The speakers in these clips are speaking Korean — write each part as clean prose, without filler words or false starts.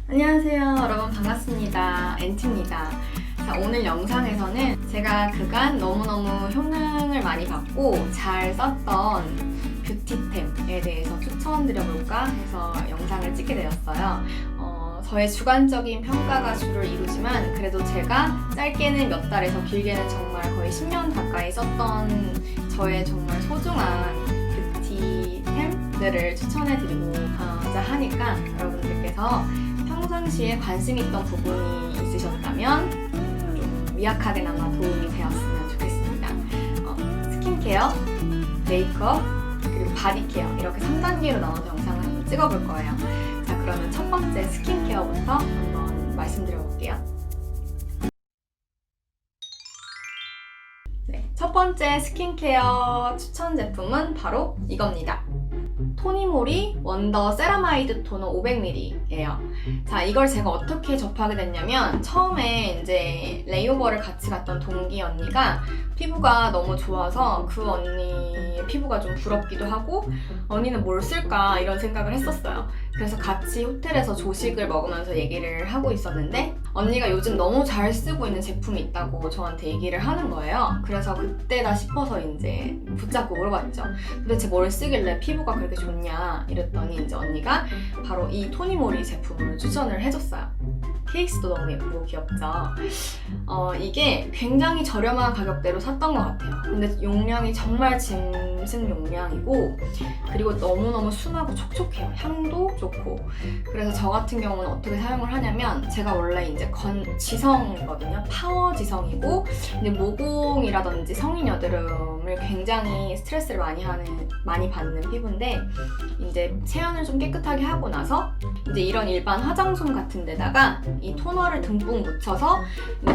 안녕하세요 여러분, 반갑습니다. 엔티입니다. 자, 오늘 영상에서는 제가 그간 너무너무 효능을 많이 받고 잘 썼던 뷰티템에 대해서 추천드려볼까 해서 영상을 찍게 되었어요. 저의 주관적인 평가가 주를 이루지만 그래도 제가 짧게는 몇 달에서 길게는 정말 거의 10년 가까이 썼던 저의 정말 소중한 뷰티템들을 추천해드리고자 하니까 여러분들께서 평상시에 관심 있던 부분이 있으셨다면 좀 미약하게나마 도움이 되었으면 좋겠습니다. 스킨케어, 메이크업, 그리고 바디케어 이렇게 3단계로 나눠서 영상을 한번 찍어볼 거예요. 자, 그러면 첫 번째 스킨케어부터 한번 말씀드려볼게요. 네, 첫 번째 스킨케어 추천 제품은 바로 이겁니다. 토니모리 원더 세라마이드 토너 500ml예요. 자, 이걸 제가 어떻게 접하게 됐냐면 처음에 이제 레이오버를 같이 갔던 동기 언니가 피부가 너무 좋아서 그 언니의 피부가 좀 부럽기도 하고 언니는 뭘 쓸까 이런 생각을 했었어요. 그래서 같이 호텔에서 조식을 먹으면서 얘기를 하고 있었는데 언니가 요즘 너무 잘 쓰고 있는 제품이 있다고 저한테 얘기를 하는 거예요. 그래서 그때다 싶어서 이제 붙잡고 물어봤죠. 도대체 뭘 쓰길래 피부가 그렇게 좋냐 이랬더니 이제 언니가 바로 이 토니모리 제품을 추천을 해줬어요. 케이스도 너무 예쁘고 귀엽죠. 이게 굉장히 저렴한 가격대로 샀던 것 같아요. 근데 용량이 정말 짐승 용량이고 그리고 너무너무 순하고 촉촉해요. 향도 좋고. 그래서 저 같은 경우는 어떻게 사용을 하냐면 제가 원래 이제 지성이거든요. 파워 지성이고 근데 모공이라든지 성인 여드름을 굉장히 스트레스를 많이 받는 피부인데 이제 세안을 좀 깨끗하게 하고 나서 이제 이런 일반 화장솜 같은 데다가 이 토너를 듬뿍 묻혀서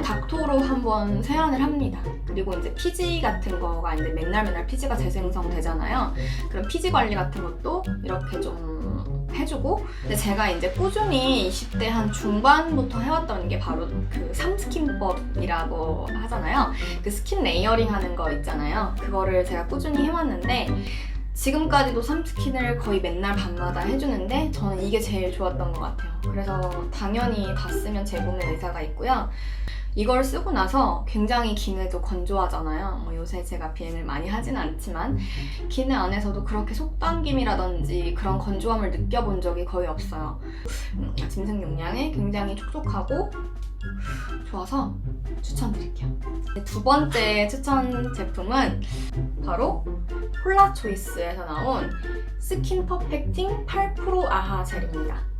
닥토로 한번 세안을 합니다. 그리고 이제 피지 같은 거가 이제 맨날 피지가 재생성 되잖아요. 그럼 피지 관리 같은 것도 이렇게 좀 해주고 근데 제가 이제 꾸준히 20대 한 중반부터 해왔던 게 바로 그 삼스킨법이라고 하잖아요. 그 스킨 레이어링 하는 거 있잖아요. 그거를 제가 꾸준히 해왔는데 지금까지도 삼스킨을 거의 맨날 밤마다 해주는데 저는 이게 제일 좋았던 것 같아요. 그래서 당연히 다 쓰면 재구매 의사가 있고요. 이걸 쓰고 나서 굉장히 기내도 건조하잖아요. 요새 제가 비행을 많이 하진 않지만 기내 안에서도 그렇게 속당김이라든지 그런 건조함을 느껴본 적이 거의 없어요. 짐승 용량에 굉장히 촉촉하고 좋아서 추천드릴게요. 두 번째 추천 제품은 바로 폴라초이스에서 나온 스킨 퍼펙팅 8% 아하 젤입니다.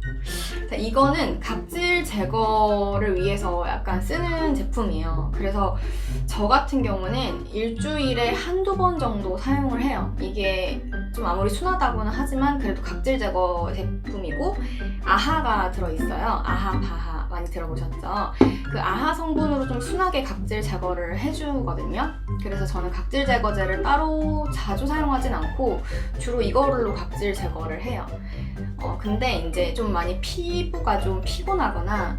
자, 이거는 각질 제거를 위해서 약간 쓰는 제품이에요. 그래서 저 같은 경우는 일주일에 한두 번 정도 사용을 해요. 이게 좀 아무리 순하다고는 하지만 그래도 각질 제거 제품이고 아하가 들어있어요. 아하, 바하 많이 들어보셨죠? 그 아하 성분으로 좀 순하게 각질 제거를 해주거든요. 그래서 저는 각질 제거제를 따로 자주 사용하진 않고 주로 이걸로 각질 제거를 해요. 근데 이제 좀 많이 피부가 좀 피곤하거나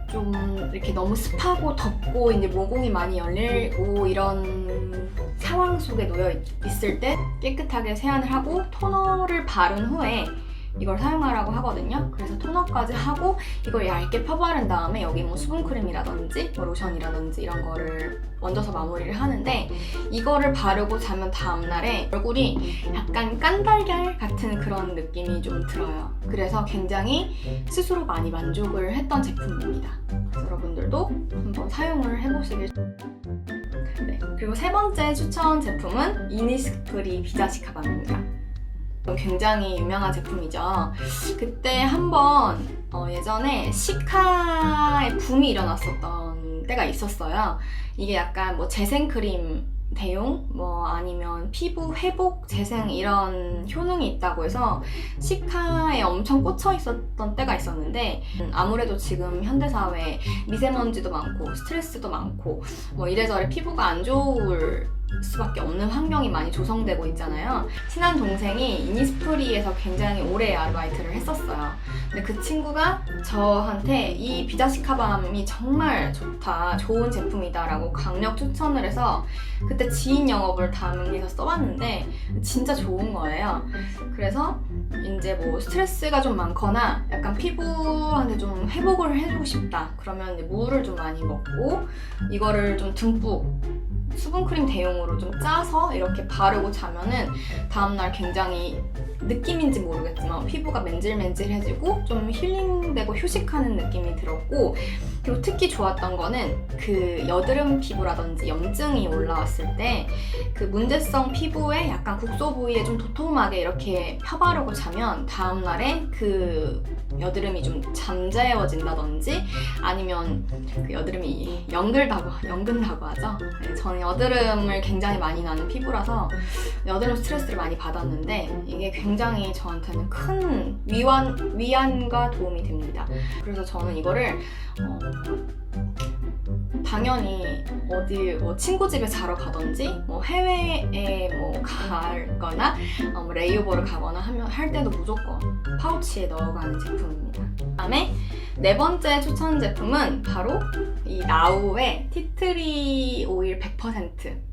좀 이렇게 너무 습하고 덥고 이제 모공이 많이 열리고 이런 상황 속에 놓여 있을 때 깨끗하게 세안을 하고 토너를 바른 후에 이걸 사용하라고 하거든요. 그래서 토너까지 하고 이걸 얇게 펴바른 다음에 여기 뭐 수분크림이라든지 뭐 로션이라든지 이런 거를 얹어서 마무리를 하는데 이거를 바르고 자면 다음날에 얼굴이 약간 깐달걀 같은 그런 느낌이 좀 들어요. 그래서 굉장히 스스로 많이 만족을 했던 제품입니다. 여러분들도 한번 사용을 해보시길. 네. 그리고 세 번째 추천 제품은 이니스프리 비자식 가방입니다. 굉장히 유명한 제품이죠. 그때 한번 예전에 시카의 붐이 일어났었던 때가 있었어요. 이게 약간 뭐 재생크림 대용 뭐 아니면 피부 회복 재생 이런 효능이 있다고 해서 시카에 엄청 꽂혀 있었던 때가 있었는데 아무래도 지금 현대사회에 미세먼지도 많고 스트레스도 많고 뭐 이래저래 피부가 안 좋을 수밖에 없는 환경이 많이 조성되고 있잖아요. 친한 동생이 이니스프리에서 굉장히 오래 아르바이트를 했었어요. 근데 그 친구가 저한테 이 비자시카밤이 정말 좋다, 좋은 제품이다 라고 강력 추천을 해서 그때 지인 영업을 당해서 써봤는데 진짜 좋은 거예요. 그래서 이제 뭐 스트레스가 좀 많거나 약간 피부한테 좀 회복을 해주고 싶다 그러면 이제 물을 좀 많이 먹고 이거를 좀 듬뿍 수분크림 대용으로 좀 짜서 이렇게 바르고 자면은 다음날 굉장히 느낌인지 모르겠지만 피부가 맨질맨질해지고 좀 힐링되고 휴식하는 느낌이 들었고, 그리고 특히 좋았던 거는 그 여드름 피부라든지 염증이 올라왔을 때 그 문제성 피부에 약간 국소 부위에 좀 도톰하게 이렇게 펴바르고 자면 다음날에 그 여드름이 좀 잠재워진다든지 아니면 그 여드름이 연근다고 하죠. 네, 저는 여드름을 굉장히 많이 나는 피부라서 여드름 스트레스를 많이 받았는데 이게 굉장히 저한테는 큰 위안과 도움이 됩니다. 그래서 저는 이거를 당연히 어디 뭐 친구 집에 자러 가든지 뭐 해외에 뭐 가거나 뭐 레이오버를 가거나 할 때도 무조건 파우치에 넣어가는 제품입니다. 그다음에 네 번째 추천 제품은 바로 이 나우의 티트리 오일 100%.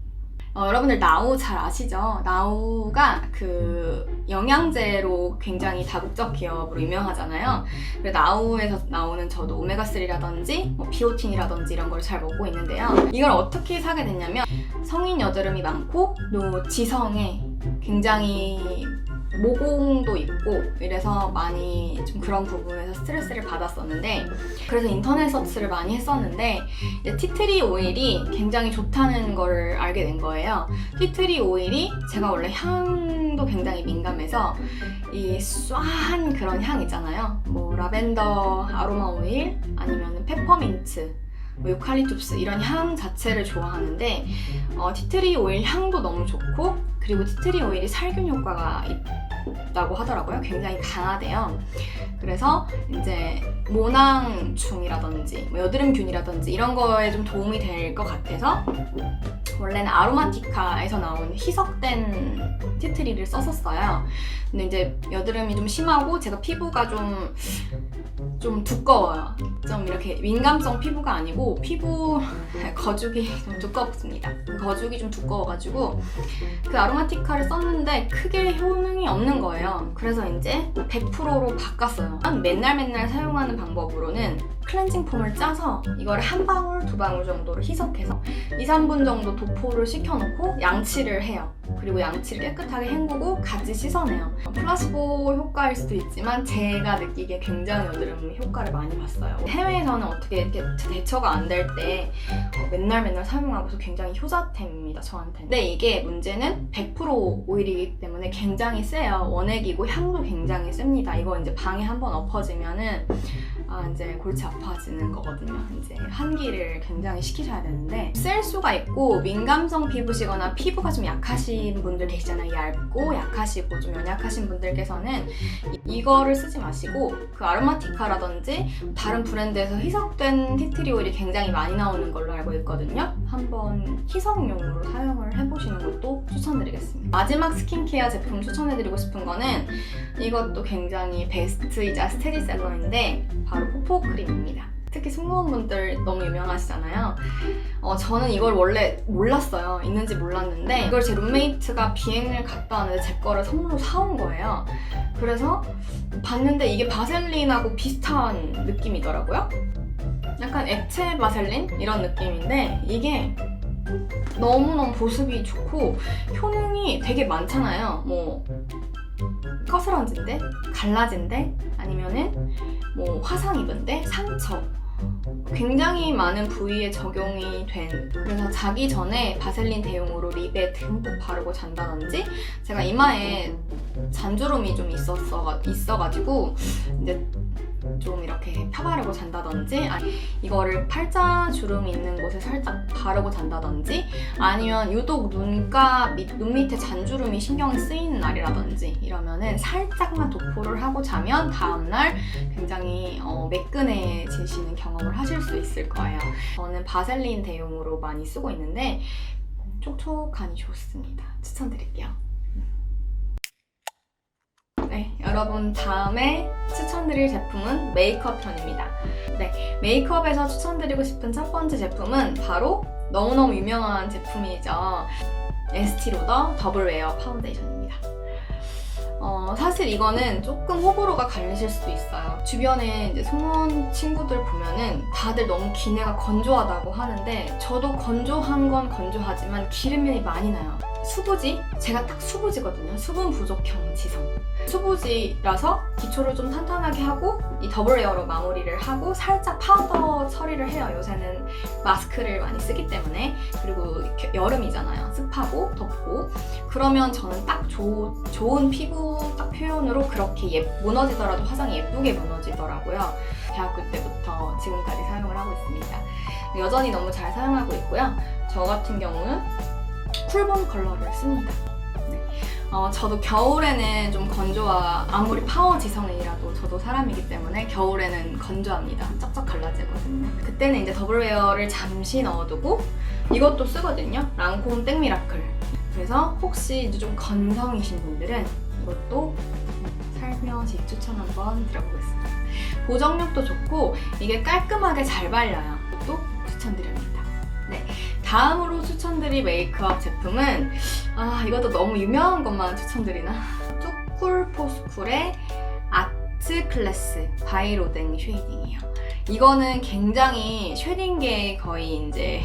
여러분들 나우 잘 아시죠? 나우가 그 영양제로 굉장히 다국적 기업으로 유명하잖아요. 그래서 나우에서 나오는 저도 오메가3라든지 뭐 비오틴이라든지 이런 걸 잘 먹고 있는데요. 이걸 어떻게 사게 됐냐면 성인 여드름이 많고 또 지성에 굉장히 모공도 있고 이래서 많이 좀 그런 부분에서 스트레스를 받았었는데, 그래서 인터넷 서치를 많이 했었는데 이제 티트리 오일이 굉장히 좋다는 걸 알게 된 거예요. 티트리 오일이 제가 원래 향도 굉장히 민감해서 이 쏴한 그런 향 있잖아요. 뭐 라벤더 아로마 오일 아니면 페퍼민트 뭐 유칼립투스 이런 향 자체를 좋아하는데 티트리 오일 향도 너무 좋고 그리고 티트리 오일이 살균 효과가 있다고 하더라고요. 굉장히 강하대요. 그래서 이제 모낭충이라든지 뭐 여드름균이라든지 이런 거에 좀 도움이 될 것 같아서 원래는 아로마티카에서 나온 희석된 티트리를 썼었어요. 근데 이제 여드름이 좀 심하고 제가 피부가 좀 두꺼워요. 좀 이렇게 민감성 피부가 아니고 피부 거죽이 좀 두껍습니다. 거죽이 좀 두꺼워가지고 그 아로마티카를 썼는데 크게 효능이 없는 거예요. 그래서 이제 100%로 바꿨어요. 맨날 사용하는 방법으로는 클렌징 폼을 짜서 이걸 한 방울, 두 방울 정도로 희석해서 2, 3분 정도 도포를 시켜놓고 양치를 해요. 그리고 양치를 깨끗하게 헹구고 같이 씻어내요. 플라시보 효과일 수도 있지만 제가 느끼기에 굉장히 여드름 효과를 많이 봤어요. 해외에서는 어떻게 이렇게 대처가 안 될 때 맨날 사용하고서 굉장히 효자템입니다, 저한테는. 근데 이게 문제는 100% 오일이기 때문에 굉장히 세요. 원액이고 향도 굉장히 셉니다. 이거 이제 방에 한번 엎어지면은 이제 골치 아파지는 거거든요. 이제 환기를 굉장히 시키셔야 되는데 쓸 수가 있고, 민감성 피부시거나 피부가 좀 약하신 분들 계시잖아요. 얇고 약하시고 좀 연약하신 분들께서는 이거를 쓰지 마시고 그 아로마티카라든지 다른 브랜드에서 희석된 티트리 오일이 굉장히 많이 나오는 걸로 알고 있거든요. 한번 희석용으로 사용을 해보시는 것도 추천드리겠습니다. 마지막 스킨케어 제품 추천해드리고 싶은 거는 이것도 굉장히 베스트이자 스테디셀러인데 바로 포포크림입니다. 특히 승무원분들 너무 유명하시잖아요. 저는 이걸 원래 몰랐어요. 있는지 몰랐는데 이걸 제 룸메이트가 비행을 갔다 왔는데 제 거를 선물로 사온 거예요. 그래서 봤는데 이게 바셀린하고 비슷한 느낌이더라고요. 약간 액체 바셀린? 이런 느낌인데 이게 너무너무 보습이 좋고 효능이 되게 많잖아요. 뭐 거스런진데, 갈라진데, 아니면은 뭐 화상 입은데, 상처 굉장히 많은 부위에 적용이 된, 그래서 자기 전에 바셀린 대용으로 립에 듬뿍 바르고 잔다든지, 제가 이마에 잔주름이 좀 있어가지고 이제 좀 이렇게 펴바르고 잔다든지, 이거를 팔자 주름이 있는 곳에 살짝 바르고 잔다든지, 아니면 유독 눈 밑에 잔주름이 신경이 쓰이는 날이라든지 이러면은 살짝만 도포를 하고 자면 다음날 굉장히 매끈해지시는 경험을 하실 수 있을 거예요. 저는 바셀린 대용으로 많이 쓰고 있는데 촉촉하니 좋습니다. 추천드릴게요. 네, 여러분 다음에 추천드릴 제품은 메이크업 편입니다. 네, 메이크업에서 추천드리고 싶은 첫 번째 제품은 바로 너무너무 유명한 제품이죠. 에스티로더 더블웨어 파운데이션입니다. 사실 이거는 조금 호불호가 갈리실 수도 있어요. 주변에 이제 승무원 친구들 보면은 다들 너무 기내가 건조하다고 하는데 저도 건조한 건 건조하지만 기름이 많이 나요. 수부지? 제가 딱 수부지거든요. 수분 부족형 지성. 수부지라서 기초를 좀 탄탄하게 하고 이 더블웨어로 마무리를 하고 살짝 파우더 처리를 해요. 요새는 마스크를 많이 쓰기 때문에. 그리고 여름이잖아요. 습하고 덥고. 그러면 저는 딱 좋은 피부 딱 표현으로 그렇게 무너지더라도 화장이 예쁘게 무너지더라고요. 대학교 때부터 지금까지 사용을 하고 있습니다. 여전히 너무 잘 사용하고 있고요. 저 같은 경우는 쿨본 컬러를 씁니다. 네. 저도 겨울에는 좀 아무리 파워 지성이라도 저도 사람이기 때문에 겨울에는 건조합니다. 쩍쩍 갈라지거든요. 그때는 이제 더블웨어를 잠시 넣어두고 이것도 쓰거든요. 랑콤 땡미라클. 그래서 혹시 이제 좀 건성이신 분들은 이것도 살며시 추천 한번 드려보겠습니다. 보정력도 좋고 이게 깔끔하게 잘 발려요. 이것도 추천드립니다. 네, 다음으로 추천드릴 메이크업 제품은 이것도 너무 유명한 것만 추천드리나? 뚜쿨포스쿨의 아트 클래스 바이로댕 쉐이딩이에요. 이거는 굉장히 쉐딩계의 거의 이제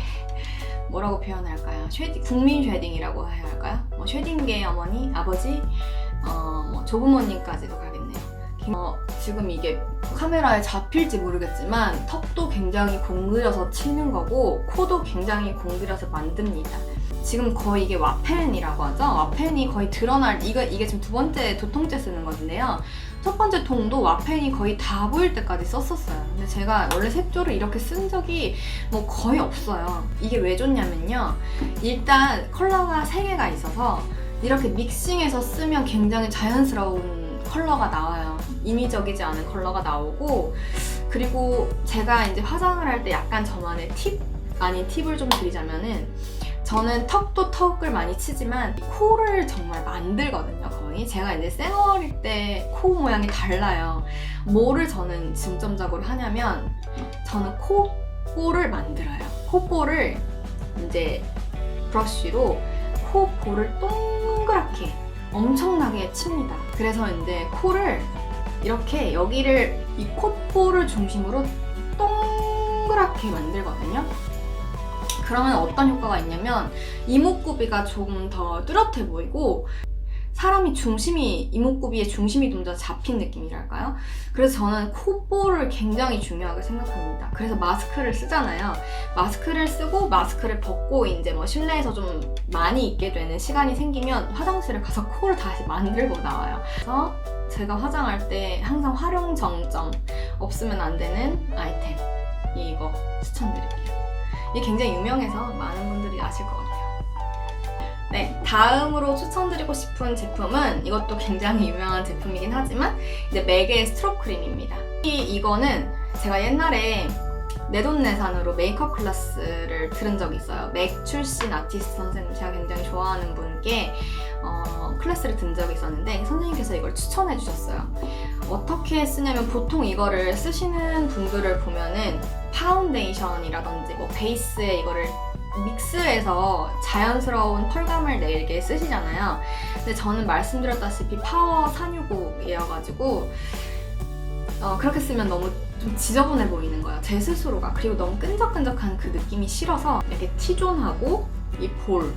뭐라고 표현할까요? 국민 쉐딩이라고 해야 할까요? 쉐딩계의 어머니, 아버지, 조부모님까지도 가겠네요. 지금 이게 카메라에 잡힐지 모르겠지만 턱도 굉장히 공들여서 치는 거고 코도 굉장히 공들여서 만듭니다. 지금 거의 이게 와펜이라고 하죠. 와펜이 거의 드러날 이게 지금 두 번째 도통째 쓰는 건데요. 첫 번째 통도 와펜이 거의 다 보일 때까지 썼었어요. 근데 제가 원래 색조를 이렇게 쓴 적이 거의 없어요. 이게 왜 좋냐면요. 일단 컬러가 3개가 있어서 이렇게 믹싱해서 쓰면 굉장히 자연스러운 컬러가 나와요. 인위적이지 않은 컬러가 나오고, 그리고 제가 이제 화장을 할 때 약간 저만의 팁을 좀 드리자면은, 저는 턱을 많이 치지만 코를 정말 만들거든요. 거의 제가 이제 쌩얼일 때 코 모양이 달라요. 뭐를 저는 중점적으로 하냐면 저는 코볼을 만들어요. 코볼을 이제 브러쉬로 코볼을 동그랗게 엄청나게 칩니다. 그래서 이제 코를 이렇게 여기를 이 콧볼을 중심으로 동그랗게 만들거든요. 그러면 어떤 효과가 있냐면 이목구비가 조금 더 뚜렷해 보이고 사람이 이목구비의 중심이 좀 더 잡힌 느낌이랄까요? 그래서 저는 콧볼을 굉장히 중요하게 생각합니다. 그래서 마스크를 쓰잖아요. 마스크를 쓰고 마스크를 벗고 이제 실내에서 좀 많이 있게 되는 시간이 생기면 화장실에 가서 코를 다시 만들고 나와요. 그래서 제가 화장할 때 항상 활용 정점, 없으면 안 되는 아이템, 이거 추천드릴게요. 이게 굉장히 유명해서 많은 분들이 아실 것 같아요. 네, 다음으로 추천드리고 싶은 제품은 이것도 굉장히 유명한 제품이긴 하지만 이제 맥의 스트롭 크림입니다. 이거는 제가 옛날에 내돈내산으로 메이크업 클래스를 들은 적이 있어요. 맥 출신 아티스트 선생님, 제가 굉장히 좋아하는 분께 클래스를 든 적이 있었는데 선생님께서 이걸 추천해 주셨어요. 어떻게 쓰냐면 보통 이거를 쓰시는 분들을 보면은 파운데이션이라든지 베이스에 이거를 믹스해서 자연스러운 펄감을 내게 쓰시잖아요. 근데 저는 말씀드렸다시피 파워 465이어가지고 그렇게 쓰면 너무 좀 지저분해 보이는 거예요. 제 스스로가. 그리고 너무 끈적끈적한 그 느낌이 싫어서 이렇게 T존하고 이 볼,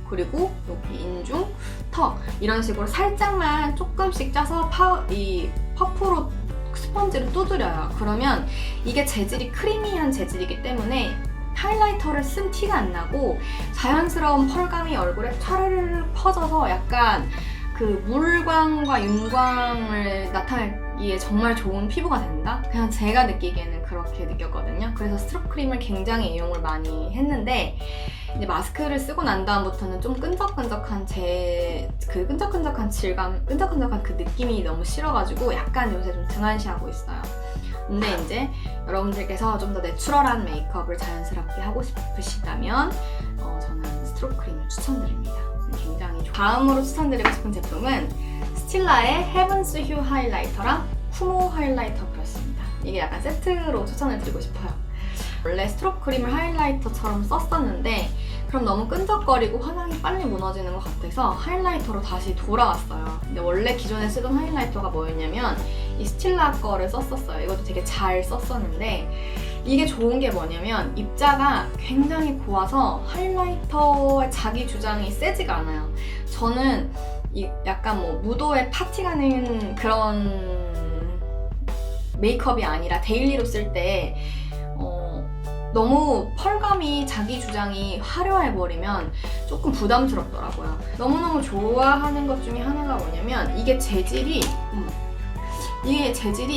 그리고 여기 인중, 턱 이런 식으로 살짝만 조금씩 짜서 이 퍼프로 스펀지로 두드려요. 그러면 이게 재질이 크리미한 재질이기 때문에 하이라이터를 쓴 티가 안 나고 자연스러운 펄감이 얼굴에 차르르 퍼져서 약간 그 물광과 윤광을 나타내기에 정말 좋은 피부가 된다? 그냥 제가 느끼기에는 그렇게 느꼈거든요. 그래서 스트롭 크림을 굉장히 이용을 많이 했는데 이제 마스크를 쓰고 난 다음부터는 좀 끈적끈적한 그 끈적끈적한 질감, 끈적끈적한 그 느낌이 너무 싫어가지고 약간 요새 좀 등한시하고 있어요. 근데 이제 여러분들께서 좀 더 내추럴한 메이크업을 자연스럽게 하고 싶으시다면 저는 스트록 크림을 추천드립니다. 굉장히 다음으로 추천드리고 싶은 제품은 스틸라의 헤븐스 휴 하이라이터랑 쿠모 하이라이터 브러쉬입니다. 이게 약간 세트로 추천을 드리고 싶어요. 원래 스트록 크림을 하이라이터처럼 썼었는데 그럼 너무 끈적거리고 화장이 빨리 무너지는 것 같아서 하이라이터로 다시 돌아왔어요. 근데 원래 기존에 쓰던 하이라이터가 뭐였냐면 이 스틸라 거를 썼었어요. 이것도 되게 잘 썼었는데 이게 좋은 게 뭐냐면 입자가 굉장히 고와서 하이라이터의 자기 주장이 세지가 않아요. 저는 약간 뭐 무도회 파티 가는 그런 메이크업이 아니라 데일리로 쓸 때 너무 펄감이 자기 주장이 화려해버리면 조금 부담스럽더라고요. 너무너무 좋아하는 것 중에 하나가 뭐냐면 이게 재질이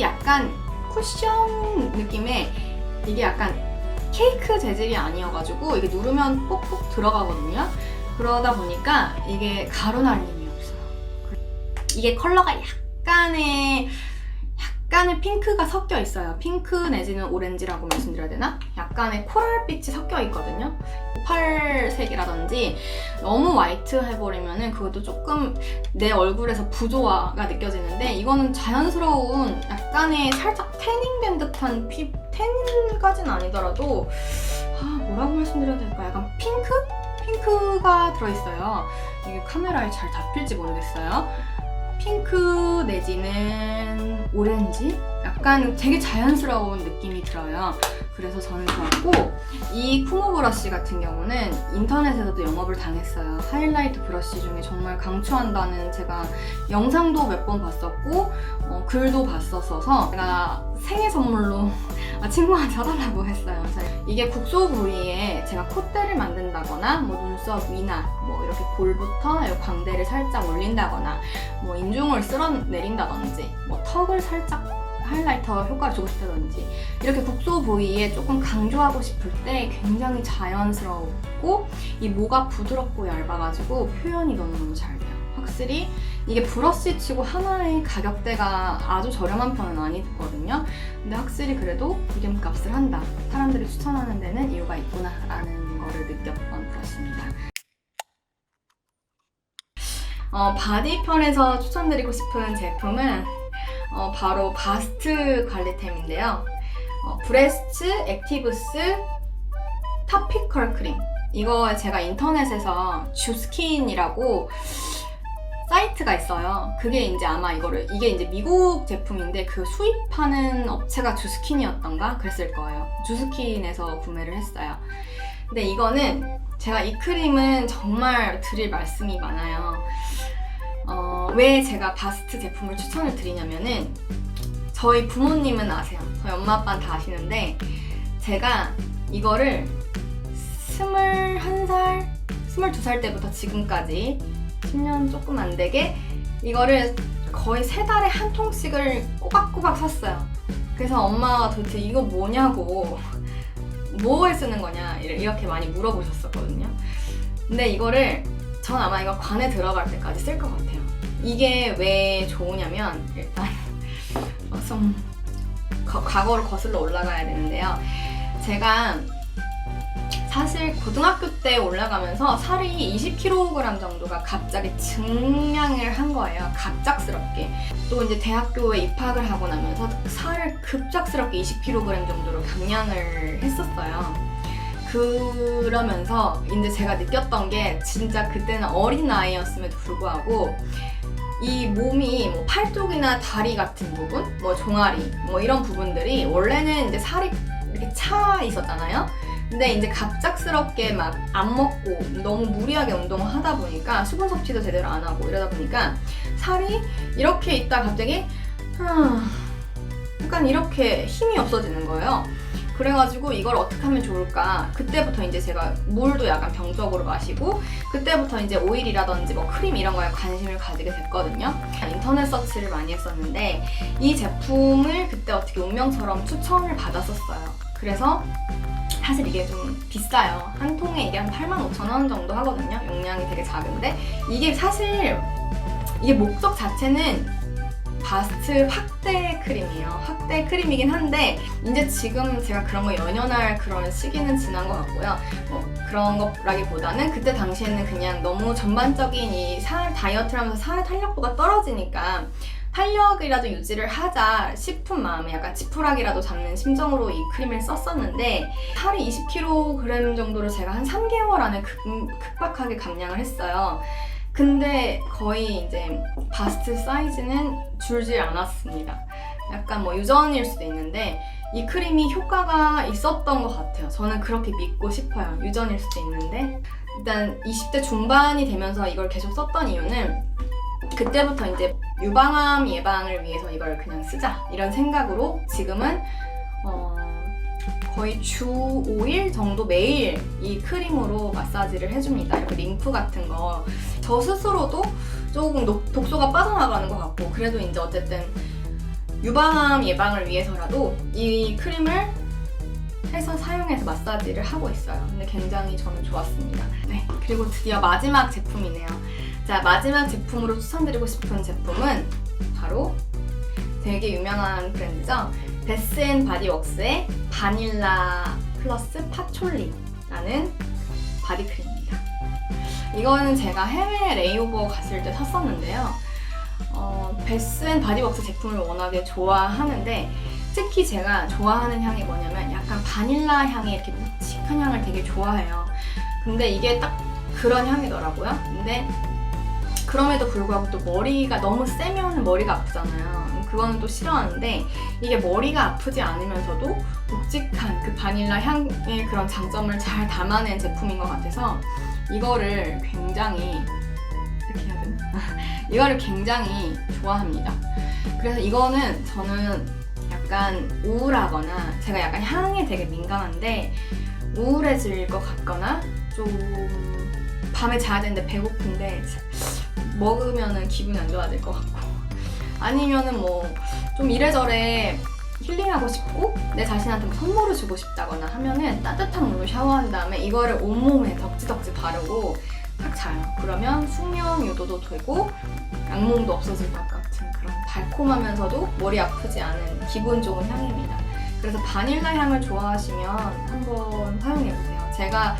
약간 쿠션 느낌의 이게 약간 케이크 재질이 아니어가지고 이게 누르면 뽁뽁 들어가거든요. 그러다 보니까 이게 가루날림이 없어요. 이게 컬러가 약간의 핑크가 섞여 있어요. 핑크 내지는 오렌지라고 말씀드려야 되나? 약간의 코랄빛이 섞여 있거든요. 팔색이라든지 너무 화이트 해버리면은 그것도 조금 내 얼굴에서 부조화가 느껴지는데 이거는 자연스러운 약간의 살짝 태닝된 듯한 태닝까지는 아니더라도 뭐라고 말씀드려야 될까? 약간 핑크가 들어있어요. 이게 카메라에 잘 잡힐지 모르겠어요. 핑크 내지는 오렌지? 약간 되게 자연스러운 느낌이 들어요. 그래서 저는 좋았고 이 쿠모 브러쉬 같은 경우는 인터넷에서도 영업을 당했어요. 하이라이트 브러쉬 중에 정말 강추한다는 제가 영상도 몇 번 봤었고 글도 봤었어서 제가 생일 선물로 친구한테 사달라고 했어요. 이게 국소 부위에 제가 콧대를 만든다거나 뭐 눈썹 위나 뭐 이렇게 볼부터 광대를 살짝 올린다거나 뭐 인중을 쓸어내린다든지 뭐 턱을 살짝 하이라이터 효과를 주고 싶다든지 이렇게 국소 부위에 조금 강조하고 싶을 때 굉장히 자연스럽고 이 모가 부드럽고 얇아가지고 표현이 너무너무 잘 돼요. 확실히 이게 브러쉬 치고 하나의 가격대가 아주 저렴한 편은 아니거든요. 근데 확실히 그래도 이름값을 한다. 사람들이 추천하는 데는 이유가 있구나 라는 거를 느꼈던 브러쉬입니다. 바디 편에서 추천드리고 싶은 제품은 바로 바스트 관리템인데요. 브레스트 액티브스 토피컬 크림. 이거 제가 인터넷에서 주스킨이라고 사이트가 있어요. 그게 이제 아마 이게 이제 미국 제품인데 그 수입하는 업체가 주스킨이었던가 그랬을 거예요. 주스킨에서 구매를 했어요. 근데 이거는 제가 이 크림은 정말 드릴 말씀이 많아요. 왜 제가 바스트 제품을 추천을 드리냐면은 저희 부모님은 아세요. 저희 엄마 아빠는 다 아시는데 제가 이거를 21살, 22살 때부터 지금까지 10년 조금 안 되게 이거를 거의 3달에 한 통씩을 꼬박꼬박 샀어요. 그래서 엄마가 도대체 이거 뭐냐고 뭐에 쓰는 거냐 이렇게 많이 물어보셨었거든요. 근데 이거를 전 아마 이거 관에 들어갈 때까지 쓸 것 같아요. 이게 왜 좋으냐면 일단 좀 과거로 거슬러 올라가야 되는데요. 제가 사실 고등학교 때 올라가면서 살이 20kg 정도가 갑자기 증량을 한 거예요. 갑작스럽게. 또 이제 대학교에 입학을 하고 나면서 살을 급작스럽게 20kg 정도로 감량을 했었어요. 그러면서 이제 제가 느꼈던 게 진짜 그때는 어린 나이였음에도 불구하고 이 몸이 뭐 팔뚝이나 다리 같은 부분, 뭐 종아리, 뭐 이런 부분들이 원래는 이제 살이 이렇게 차 있었잖아요. 근데 이제 갑작스럽게 막 안 먹고 너무 무리하게 운동을 하다 보니까 수분 섭취도 제대로 안 하고 이러다 보니까 살이 이렇게 있다 갑자기 약간 이렇게 힘이 없어지는 거예요. 그래가지고 이걸 어떻게 하면 좋을까? 그때부터 이제 제가 물도 약간 병적으로 마시고 그때부터 이제 오일이라든지 뭐 크림 이런 거에 관심을 가지게 됐거든요. 인터넷 서치를 많이 했었는데 이 제품을 그때 어떻게 운명처럼 추천을 받았었어요. 그래서 사실 이게 좀 비싸요. 한 통에 이게 한 85,000원 정도 하거든요. 용량이 되게 작은데 이게 사실 이게 목적 자체는 바스트 확대 크림이에요. 확대 크림이긴 한데 이제 지금 제가 그런 거 연연할 그런 시기는 지난 것 같고요. 그런 거라기보다는 그때 당시에는 그냥 너무 전반적인 이 살 다이어트를 하면서 살 탄력도가 떨어지니까 탄력이라도 유지를 하자 싶은 마음에 약간 지푸라기라도 잡는 심정으로 이 크림을 썼었는데 살이 20kg 정도를 제가 한 3개월 안에 급박하게 감량을 했어요. 근데 거의 이제 바스트 사이즈는 줄질 않았습니다. 약간 뭐 유전일 수도 있는데 이 크림이 효과가 있었던 것 같아요. 저는 그렇게 믿고 싶어요. 유전일 수도 있는데 일단 20대 중반이 되면서 이걸 계속 썼던 이유는 그때부터 이제 유방암 예방을 위해서 이걸 그냥 쓰자 이런 생각으로 지금은 거의 주 5일 정도 매일 이 크림으로 마사지를 해줍니다. 이렇게 림프 같은 거. 저 스스로도 조금 독소가 빠져나가는 것 같고 그래도 이제 어쨌든 유방암 예방을 위해서라도 이 크림을 해서 사용해서 마사지를 하고 있어요. 근데 굉장히 저는 좋았습니다. 네, 그리고 드디어 마지막 제품이네요. 자, 마지막 제품으로 추천드리고 싶은 제품은 바로 되게 유명한 브랜드죠. 베스앤바디웍스의 바닐라 플러스 파촐리라는 바디크림입니다. 이거는 제가 해외 레이오버 갔을 때 샀었는데요. 베스앤바디웍스 제품을 워낙에 좋아하는데 특히 제가 좋아하는 향이 뭐냐면 약간 바닐라 향이 이렇게 묵직한 향을 되게 좋아해요. 근데 이게 딱 그런 향이더라고요. 근데 그럼에도 불구하고 또 머리가 너무 세면 머리가 아프잖아요. 그거는 또 싫어하는데 이게 머리가 아프지 않으면서도 묵직한 그 바닐라 향의 그런 장점을 잘 담아낸 제품인 것 같아서 이거를 굉장히 이렇게 해야 되나? 이거를 굉장히 좋아합니다. 그래서 이거는 저는 약간 우울하거나 제가 약간 향에 되게 민감한데 우울해질 것 같거나 좀 밤에 자야 되는데 배고픈데 먹으면은 기분이 안 좋아질 것 같고 아니면은 뭐 좀 이래저래 힐링하고 싶고 내 자신한테 뭐 선물을 주고 싶다거나 하면은 따뜻한 물로 샤워한 다음에 이거를 온몸에 덕지덕지 바르고 딱 자요. 그러면 숙면 유도도 되고 악몽도 없어질 것 같은 그런 달콤하면서도 머리 아프지 않은 기분 좋은 향입니다. 그래서 바닐라 향을 좋아하시면 한번 사용해보세요. 제가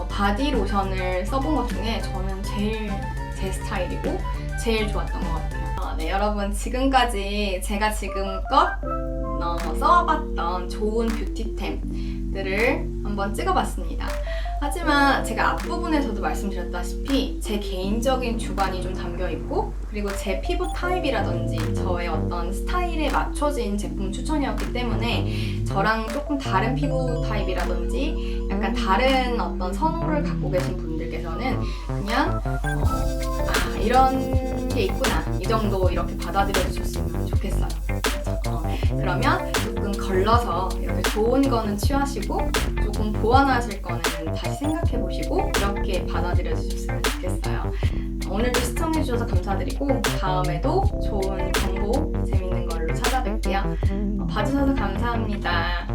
바디 로션을 써본 것 중에 저는 제일 제 스타일이고 제일 좋았던 것 같아요. 네, 여러분 지금까지 제가 지금껏 써봤던 좋은 뷰티템들을 한번 찍어봤습니다. 하지만 제가 앞부분에서도 말씀드렸다시피 제 개인적인 주관이 좀 담겨있고 그리고 제 피부 타입이라든지 저의 어떤 스타일에 맞춰진 제품 추천이었기 때문에 저랑 조금 다른 피부 타입이라든지 약간 다른 어떤 선호를 갖고 계신 분들께서는 그냥 이런 게 있구나 이 정도 이렇게 받아들여 주셨으면 좋겠어요. 그러면 조금 걸러서 이렇게 좋은 거는 취하시고 조금 보완하실 거는 다시 생각해 보시고 이렇게 받아들여 주셨으면 좋겠어요. 오늘도 시청해 주셔서 감사드리고 다음에도 좋은 정보 재밌는 걸로 찾아뵐게요. 봐주셔서 감사합니다.